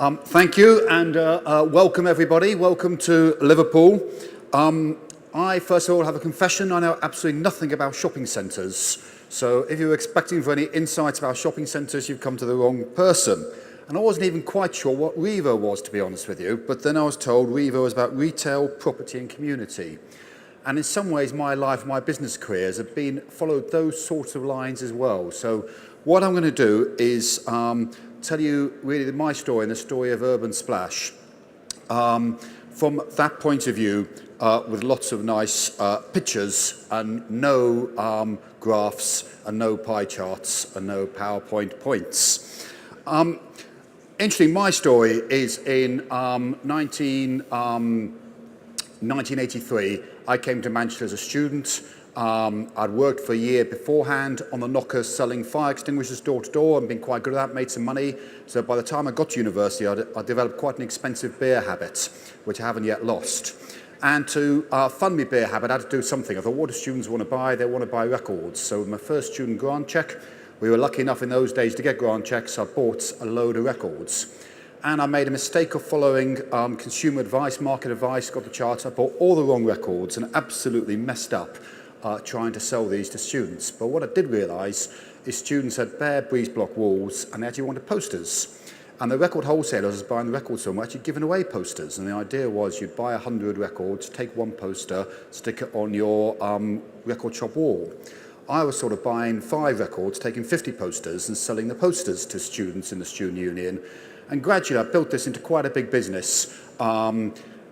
Thank you, and welcome everybody. Welcome to Liverpool. I first of all have a confession. I know absolutely nothing about shopping centres. So if you were expecting for any insights about shopping centres, you've come to the wrong person. And I wasn't even quite sure what Revo was, to be honest with you. But then I was told Revo is about retail, property and community. And in some ways, my life, my business careers have been followed those sorts of lines as well. So what I'm going to do is tell you really my story and the story of Urban Splash from that point of view, with lots of nice pictures and no graphs and no pie charts and no PowerPoint points. Interesting, my story is in 1983. I came to Manchester as a student. I'd worked for a year beforehand on the knockers selling fire extinguishers door to door and been quite good at that, made some money. So by the time I got to university, I developed quite an expensive beer habit, which I haven't yet lost. And to fund my beer habit, I had to do something. I thought, what do students want to buy? They want to buy records. So with my first student grant check, we were lucky enough in those days to get grant checks. I bought a load of records. And I made a mistake of following consumer advice, market advice, got the charts. I bought all the wrong records and absolutely messed up trying to sell these to students. But what I did realise is students had bare breeze block walls and they actually wanted posters. And the record wholesalers was buying the records from were actually giving away posters. And the idea was you'd buy 100 records, take one poster, stick it on your record shop wall. I was sort of buying 5 records, taking 50 posters and selling the posters to students in the student union. And gradually I built this into quite a big business.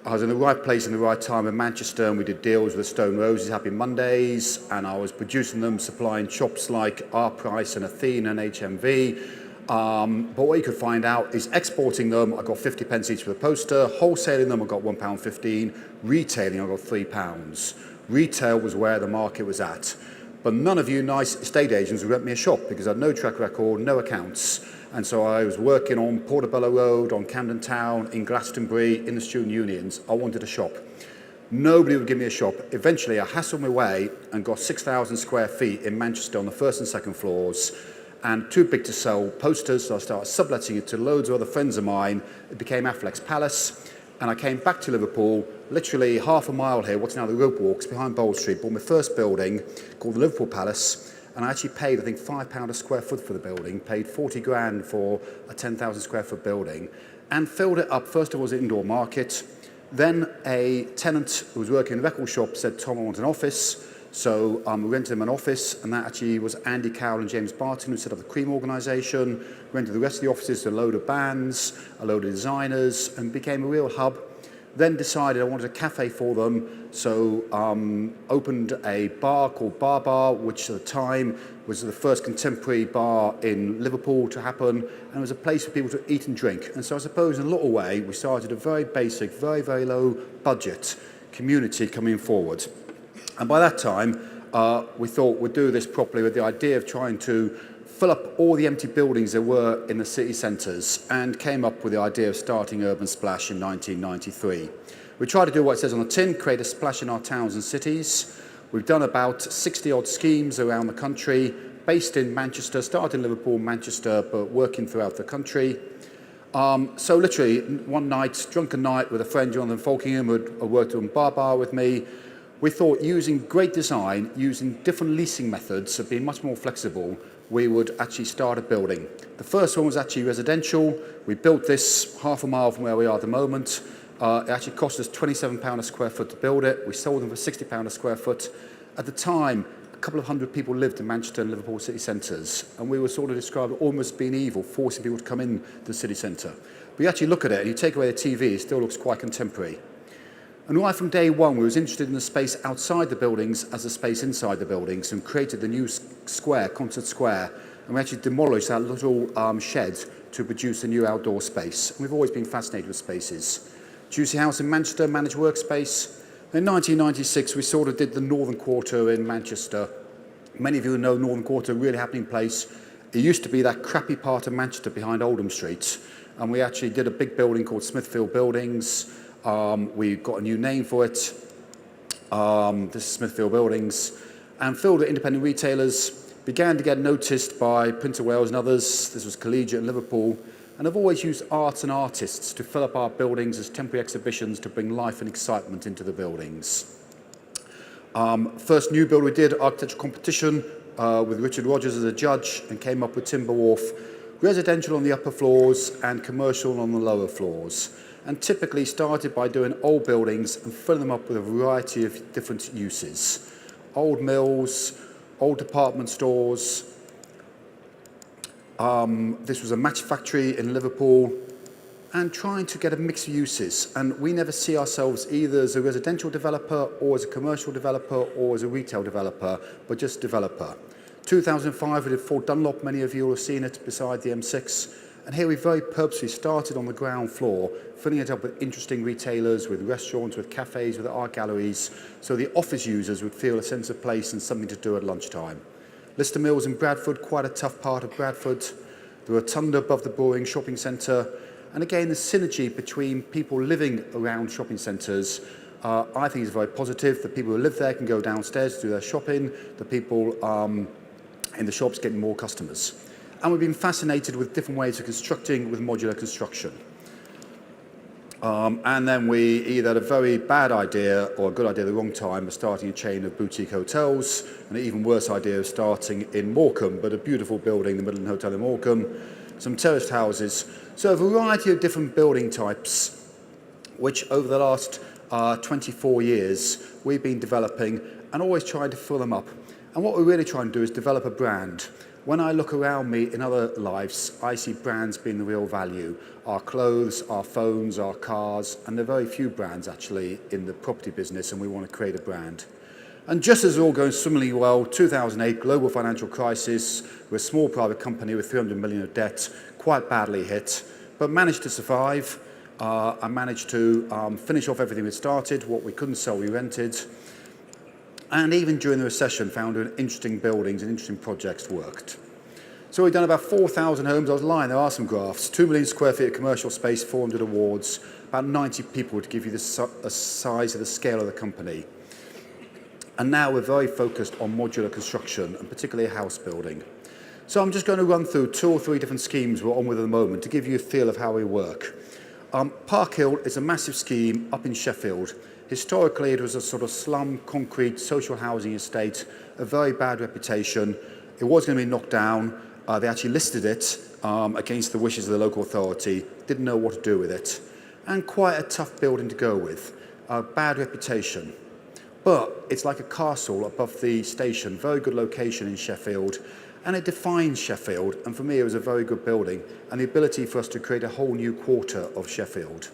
I was in the right place in the right time in Manchester, and we did deals with Stone Roses, Happy Mondays, and I was producing them, supplying shops like Our Price and Athena and HMV. But what you could find out is exporting them, I got 50 pence each for the poster, wholesaling them, I got £1.15, retailing, I got £3. Retail was where the market was at. But none of you nice estate agents would rent me a shop because I had no track record, no accounts. And so I was working on Portobello Road, on Camden Town, in Glastonbury, in the student unions. I wanted a shop. Nobody would give me a shop. Eventually, I hassled my way and got 6,000 square feet in Manchester on the first and second floors, and too big to sell posters, so I started subletting it to loads of other friends of mine. It became Affleck's Palace, and I came back to Liverpool, literally half a mile here, what's now the Rope Walks, behind Bold Street, bought my first building called the Liverpool Palace. And I actually paid, I think, £5 a square foot for the building, paid 40 grand for a 10,000 square foot building, and filled it up. First of all, as an indoor market. Then a tenant who was working in the record shop said, Tom, I want an office. So we rented him an office, and that actually was Andy Cowell and James Barton who set up the Cream organisation, rented the rest of the offices to a load of bands, a load of designers, and became a real hub. Then decided I wanted a cafe for them, so opened a bar called Bar, which at the time was the first contemporary bar in Liverpool to happen, and was a place for people to eat and drink. And so I suppose in a little way, we started a very basic, very, very low budget community coming forward. And by that time, we thought we'd do this properly with the idea of trying to fill up all the empty buildings there were in the city centres, and came up with the idea of starting Urban Splash in 1993. We tried to do what it says on the tin, create a splash in our towns and cities. We've done about 60-odd schemes around the country, based in Manchester, started in Liverpool, Manchester, but working throughout the country. So literally, one night, drunken night with a friend, Jonathan Folkingham, who had worked on Bar with me, we thought using great design, using different leasing methods of being much more flexible, we would actually start a building. The first one was actually residential. We built this half a mile from where we are at the moment. It actually cost us £27 a square foot to build it. We sold them for £60 a square foot. At the time, a couple of hundred people lived in Manchester and Liverpool city centres, and we were sort of described as almost being evil, forcing people to come in to the city centre. But you actually look at it, and you take away the TV, it still looks quite contemporary. And right from day one, we was interested in the space outside the buildings as the space inside the buildings, and created the new square, Concert Square, and we actually demolished that little shed to produce a new outdoor space. And we've always been fascinated with spaces. Juicy House in Manchester, managed workspace. In 1996, we sort of did the Northern Quarter in Manchester. Many of you know Northern Quarter, a really happening place. It used to be that crappy part of Manchester behind Oldham Street, and we actually did a big building called Smithfield Buildings. We got a new name for it. This is Smithfield Buildings, and filled with independent retailers. Began to get noticed by Prince of Wales and others. This was Collegiate in Liverpool. and have always used arts and artists to fill up our buildings as temporary exhibitions to bring life and excitement into the buildings. First new build we did, architectural competition with Richard Rogers as a judge, and came up with Timber Wharf, residential on the upper floors and commercial on the lower floors, and typically started by doing old buildings and filling them up with a variety of different uses. Old mills, old department stores. This was a match factory in Liverpool, and trying to get a mix of uses. And we never see ourselves either as a residential developer or as a commercial developer or as a retail developer, but just developer. 2005, we did Fort Dunlop, many of you will have seen it beside the M6. And here we very purposely started on the ground floor, filling it up with interesting retailers, with restaurants, with cafes, with art galleries, so the office users would feel a sense of place and something to do at lunchtime. Lister Mills in Bradford, quite a tough part of Bradford. The rotunda above the Boring shopping centre. And again, the synergy between people living around shopping centres, I think is very positive. The people who live there can go downstairs to do their shopping. The people in the shops getting more customers. And we've been fascinated with different ways of constructing with modular construction. And then we either had a very bad idea or a good idea at the wrong time of starting a chain of boutique hotels, and an even worse idea of starting in Morecambe, but a beautiful building, the Midland Hotel in Morecambe, some terraced houses. So a variety of different building types, which over the last 24 years we've been developing and always trying to fill them up. And what we're really trying to do is develop a brand. When I look around me in other lives, I see brands being the real value. Our clothes, our phones, our cars, and there are very few brands actually in the property business, and we want to create a brand. And just as all going swimmingly well, 2008, global financial crisis, we're a small private company with 300 million of debt, quite badly hit, but managed to survive. I managed to finish off everything we started. What we couldn't sell, we rented. And even during the recession, found interesting buildings and interesting projects worked. So we've done about 4,000 homes. I was lying, there are some graphs. 2 million square feet of commercial space, 400 awards, about 90 people to give you the size of the scale of the company. And now we're very focused on modular construction, and particularly house building. So I'm just going to run through 2 or 3 different schemes we're on with at the moment to give you a feel of how we work. Park Hill is a massive scheme up in Sheffield. Historically, it was a sort of slum, concrete, social housing estate, a very bad reputation. It was going to be knocked down. They actually listed it against the wishes of the local authority, didn't know what to do with it. And quite a tough building to go with, bad reputation. But it's like a castle above the station, very good location in Sheffield, and it defines Sheffield, and for me it was a very good building, and the ability for us to create a whole new quarter of Sheffield.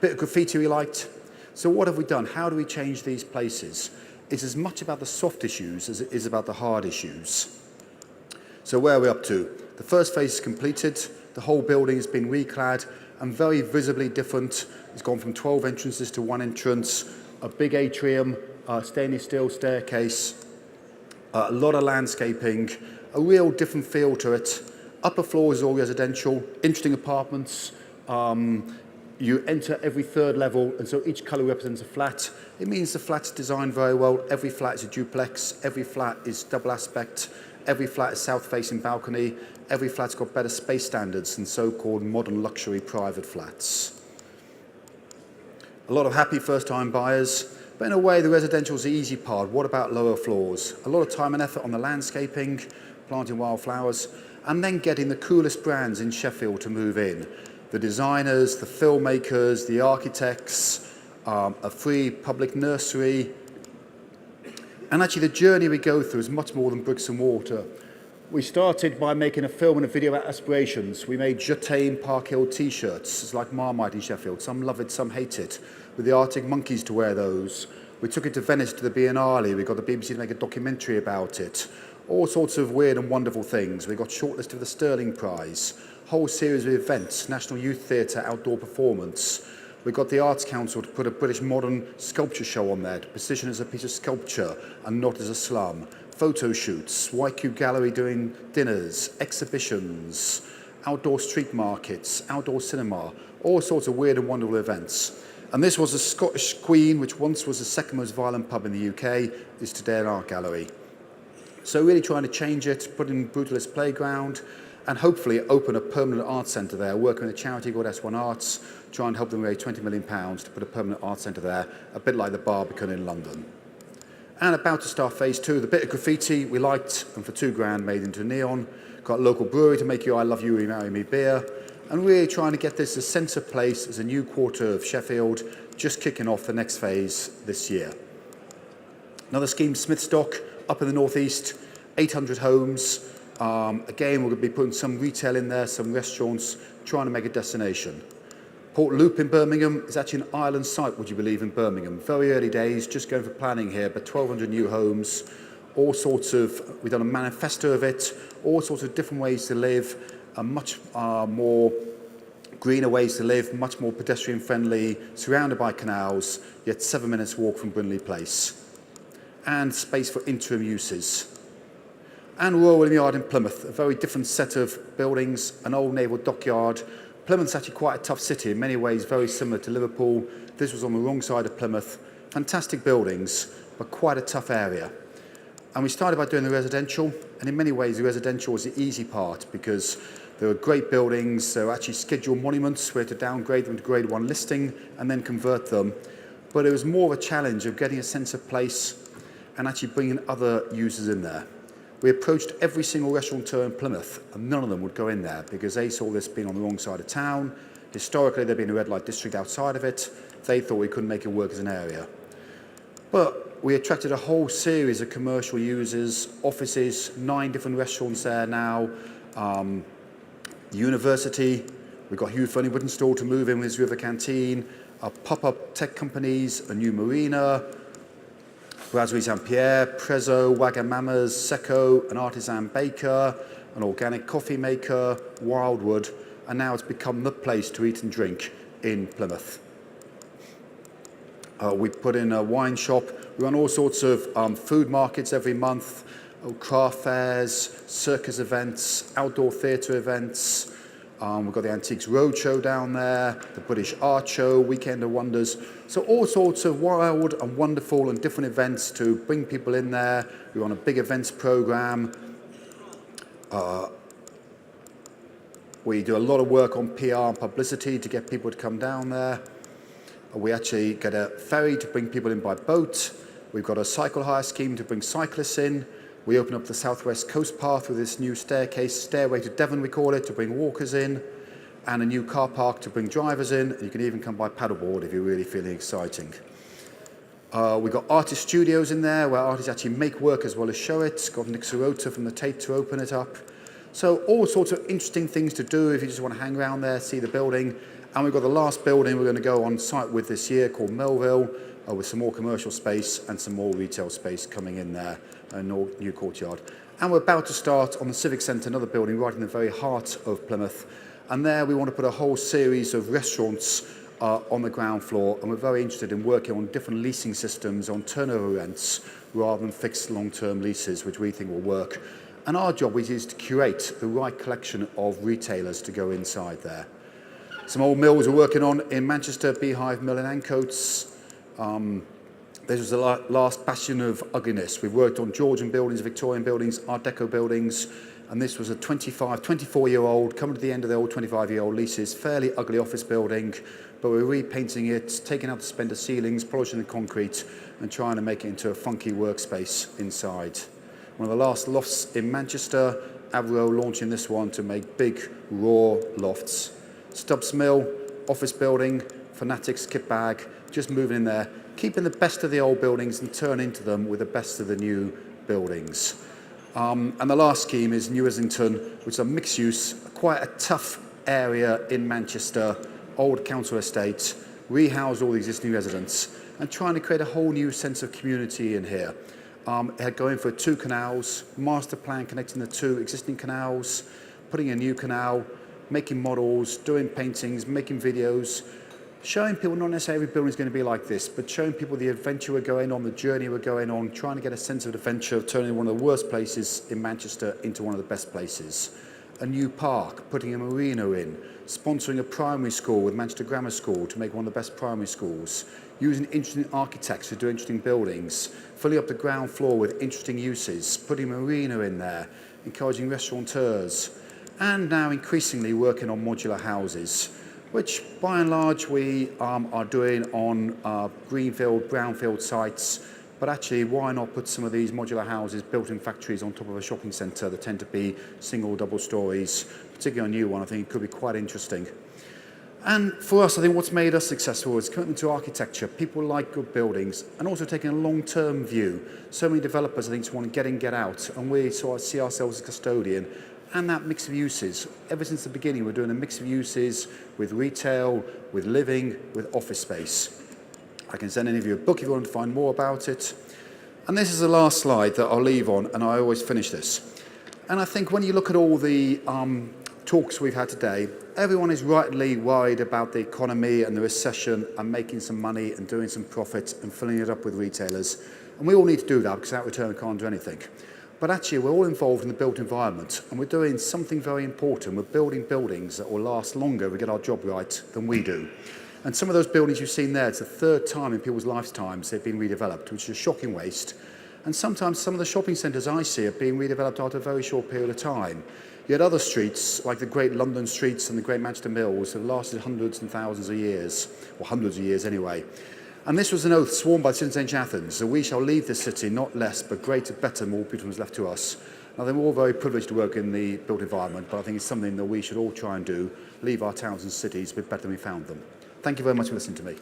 Bit of graffiti we liked. So what have we done? How do we change these places? It's as much about the soft issues as it is about the hard issues. So where are we up to? The first phase is completed. The whole building has been reclad and very visibly different. It's gone from 12 entrances to 1 entrance, a big atrium, stainless steel staircase, a lot of landscaping, a real different feel to it. Upper floor is all residential, interesting apartments. You enter every 3rd level, and so each colour represents a flat. It means the flat's designed very well. Every flat is a duplex. Every flat is double aspect. Every flat is south-facing balcony. Every flat's got better space standards than so-called modern luxury private flats. A lot of happy first-time buyers. But in a way, the residential's the easy part. What about lower floors? A lot of time and effort on the landscaping, planting wildflowers, and then getting the coolest brands in Sheffield to move in. The designers, the filmmakers, the architects, a free public nursery. And actually the journey we go through is much more than bricks and mortar. We started by making a film and a video about aspirations. We made Jutane Park Hill t-shirts. It's like Marmite in Sheffield. Some love it, some hate it. With the Arctic monkeys to wear those. We took it to Venice to the Biennale. We got the BBC to make a documentary about it. All sorts of weird and wonderful things. We got shortlisted for the Sterling Prize. Whole series of events, National Youth Theatre, outdoor performance. We got the Arts Council to put a British modern sculpture show on there, to position as a piece of sculpture and not as a slum. Photo shoots, White Cube Gallery doing dinners, exhibitions, outdoor street markets, outdoor cinema, all sorts of weird and wonderful events. And this was a Scottish Queen, which once was the 2nd most violent pub in the UK, is today an art gallery. So really trying to change it, put in Brutalist Playground, and hopefully open a permanent arts centre there, working with a charity called S1 Arts, try and help them raise £20 million to put a permanent arts centre there, a bit like the Barbican in London. And about to start phase 2, the bit of graffiti we liked, and for £2,000 made into neon. Got a local brewery to make you I Love You, You Marry Me beer. And really trying to get this as a centre place, as a new quarter of Sheffield, just kicking off the next phase this year. Another scheme, Smithstock, up in the northeast, 800 homes. Again, we're going to be putting some retail in there, some restaurants, trying to make a destination. Port Loop in Birmingham is actually an island site, would you believe, in Birmingham. Very early days, just going for planning here, but 1,200 new homes, all sorts of, we've done a manifesto of it, all sorts of different ways to live, much more greener ways to live, much more pedestrian friendly, surrounded by canals, yet 7 minutes walk from Brindley Place. And space for interim uses. And Royal William Yard in Plymouth, a very different set of buildings, an old naval dockyard. Plymouth's actually quite a tough city, in many ways very similar to Liverpool. This was on the wrong side of Plymouth. Fantastic buildings, but quite a tough area. And we started by doing the residential, and in many ways the residential was the easy part because there were great buildings, there were actually scheduled monuments. We had to downgrade them to grade 1 listing and then convert them. But it was more of a challenge of getting a sense of place and actually bringing other users in there. We approached every single restaurateur in Plymouth, and none of them would go in there because they saw this being on the wrong side of town. Historically, there'd been a red light district outside of it. They thought we couldn't make it work as an area. But we attracted a whole series of commercial users, offices, 9 different restaurants there now, university. We've got Hugh Funny store to move in with his River Canteen, pop-up tech companies, a new marina, Brasserie Saint-Pierre, Prezzo, Wagamama's, Secco, an artisan baker, an organic coffee maker, Wildwood, and now it's become the place to eat and drink in Plymouth. We put in a wine shop. We run all sorts of food markets every month, craft fairs, circus events, outdoor theatre events. We've got the Antiques Roadshow down there, the British Art Show, Weekend of Wonders. So all sorts of wild and wonderful and different events to bring people in there. We run a big events program. We do a lot of work on PR and publicity to get people to come down there. We actually get a ferry to bring people in by boat. We've got a cycle hire scheme to bring cyclists in. We open up the Southwest Coast Path with this new stairway to Devon, we call it, to bring walkers in, and a new car park to bring drivers in. You can even come by paddleboard if you're really feeling exciting. We've got artist studios in there where artists actually make work as well as show it. Got Nick Sirota from the Tate to open it up. So all sorts of interesting things to do if you just want to hang around there, see the building. And we've got the last building we're going to go on site with this year called Melville, with some more commercial space and some more retail space coming in there, a new courtyard. And we're about to start on the Civic Centre, another building right in the very heart of Plymouth. And there we want to put a whole series of restaurants on the ground floor, and we're very interested in working on different leasing systems on turnover rents rather than fixed long-term leases, which we think will work. And our job is to curate the right collection of retailers to go inside there. Some old mills we're working on in Manchester, Beehive Mill in Ancoats. This was the last bastion of ugliness. We've worked on Georgian buildings, Victorian buildings, Art Deco buildings, and this was a 24-year-old, coming to the end of the old 25-year-old leases, fairly ugly office building, but we're repainting it, taking out the suspended ceilings, polishing the concrete, and trying to make it into a funky workspace inside. One of the last lofts in Manchester, Avro launching this one to make big, raw lofts. Stubbs Mill, office building, Fanatics kit bag, just moving in there, keeping the best of the old buildings and turning into them with the best of the new buildings. And the last scheme is New Islington, which is a mixed use, quite a tough area in Manchester, old council estate, rehouse all the existing residents, and trying to create a whole new sense of community in here. Going for 2 canals, master plan connecting the 2 existing canals, putting a new canal, making models, doing paintings, making videos, showing people not necessarily every building is going to be like this, but showing people the adventure we're going on, the journey we're going on, trying to get a sense of adventure, of turning one of the worst places in Manchester into one of the best places. A new park, putting a marina in, sponsoring a primary school with Manchester Grammar School to make one of the best primary schools, using interesting architects to do interesting buildings, filling up the ground floor with interesting uses, putting a marina in there, encouraging restaurateurs, and now increasingly working on modular houses, which by and large we are doing on greenfield, brownfield sites. But actually, why not put some of these modular houses built in factories on top of a shopping centre that tend to be single, double stories, particularly a new one? I think it could be quite interesting. And for us, I think what's made us successful is commitment to architecture. People like good buildings and also taking a long-term view. So many developers, I think, just want to get in, get out, and we sort of see ourselves as custodian. And that mix of uses. Ever since the beginning, we're doing a mix of uses with retail, with living, with office space. I can send any of you a book if you want to find more about it. And this is the last slide that I'll leave on, and I always finish this. And I think when you look at all the talks we've had today, everyone is rightly worried about the economy and the recession and making some money and doing some profit and filling it up with retailers. And we all need to do that because without return we can't do anything. But actually, we're all involved in the built environment, and we're doing something very important. We're building buildings that will last longer if we get our job right than we do. And some of those buildings you've seen there, it's the third time in people's lifetimes they've been redeveloped, which is a shocking waste. And sometimes some of the shopping centres I see are being redeveloped after a very short period of time. Yet other streets, like the great London streets and the great Manchester Mills, have lasted hundreds and thousands of years, or hundreds of years anyway. And this was an oath sworn by the citizens of ancient Athens, that we shall leave this city not less, but greater, better, more beautiful is left to us. And I think we're all very privileged to work in the built environment, but I think it's something that we should all try and do, leave our towns and cities a bit better than we found them. Thank you very much for listening to me.